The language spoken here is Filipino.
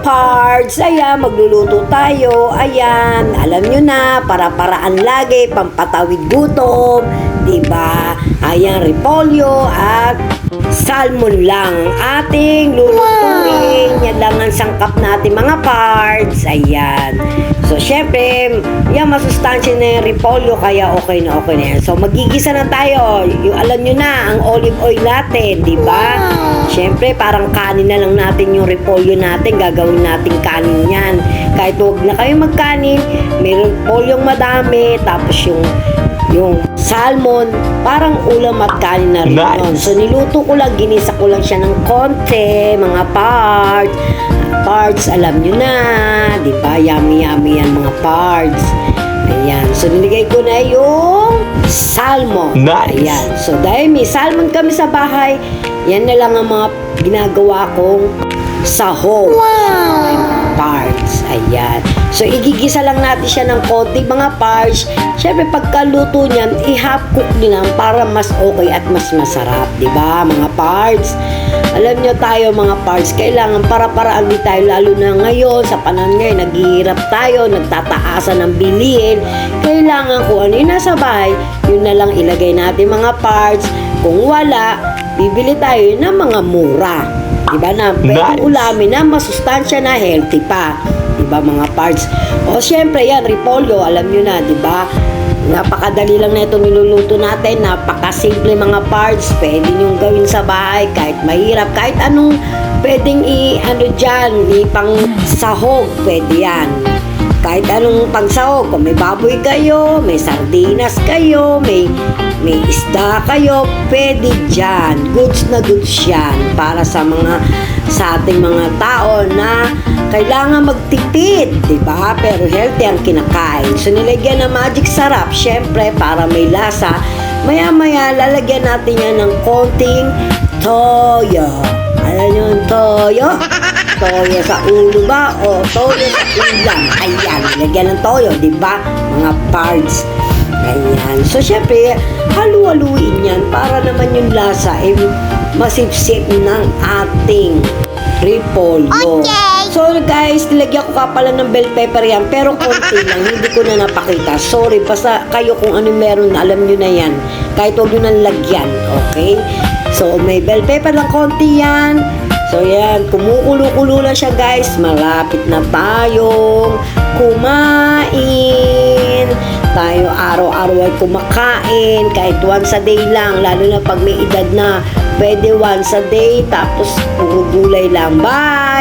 pards, ayan, magluluto tayo. Ayan, alam nyo na, para-paraan lagi, pampatawid gutom, diba? Ayan, repolyo at salmon lang ang ating lulutuin. Yan lang ang sangkap natin mga pards. Ayan. So, syempre, yan, masustansya na yung repolyo, kaya okay na yan. So, magigisa na tayo. Yung, alam nyo na, ang olive oil natin, di ba? Syempre, parang kanin na lang natin yung repolyo natin. Gagawin natin kanin yan. Kahit huwag na kayo magkanin, may repolyong madami, tapos yung salmon, parang ulam at kanin na rin yun. So, niluto ko lang, ginisa ko lang siya ng konti, mga parts, alam nyo na, di ba? Yummy yan mga parts. Ayan. So, niligay ko na yung salmon. Nice. Ayan. So, dahil may salmon kami sa bahay, yan na lang ang mga ginagawa kong sahog. Wow! Parts. Ayan. So, igigisa lang natin siya ng konti mga parts. Siyempre, pagkaluto niyan, i-half cook din lang para mas okay at mas masarap. Diba, mga parts? Alam nyo tayo, mga parts, kailangan para-paraan din tayo, lalo na ngayon, sa panahon ngayon, naghihirap tayo, nagtataasan ng bilihin. Kailangan kung ano yung nasa bahay, yun na lang ilagay natin mga parts. Kung wala, bibili tayo ng mga mura. Diba na, pwedeng ulamin na masustansya na healthy pa. Diba mga parts? O syempre yan, repolyo, alam nyo na, diba? Napakadali lang na itong niluluto natin. Napakasimple mga parts. Pwede nyo gawin sa bahay kahit mahirap. Kahit anong pwedeng ipang sahog, pwede yan. Kahit anong pangsahog. Kung may baboy kayo, may sardinas kayo, may isda kayo, pwede dyan. Goods na goods yan. Para sa ating mga tao na kailangan magtipid, diba? Pero healthy ang kinakain. So, nilagyan ng magic sarap, syempre, para may lasa. Maya-maya, lalagyan natin yan ng konting toyo. Alam nyo yung toyo? Toyo sa ulo ba? O toyo sa ulam? Ayan, nilagyan ng toyo, diba? Mga parts. Ayan. So, syempre, halu-haluin yan para naman yung lasa masipsip ng ating repolyo. Okay. So, guys, nilagyan ko ka pala ng bell pepper yan, pero konti lang, hindi ko na napakita. Sorry, basta kayo kung ano meron, alam nyo na yan. Kahit huwag nyo nang lagyan, okay? So, may bell pepper lang konti yan. So, yan, kumukulo-kulo na siya, guys. Malapit na tayong kumain. Tayo araw-araw ay kumakain, kahit once a day lang, lalo na pag may edad na, pwede once a day, tapos puro gulay lang. Bye!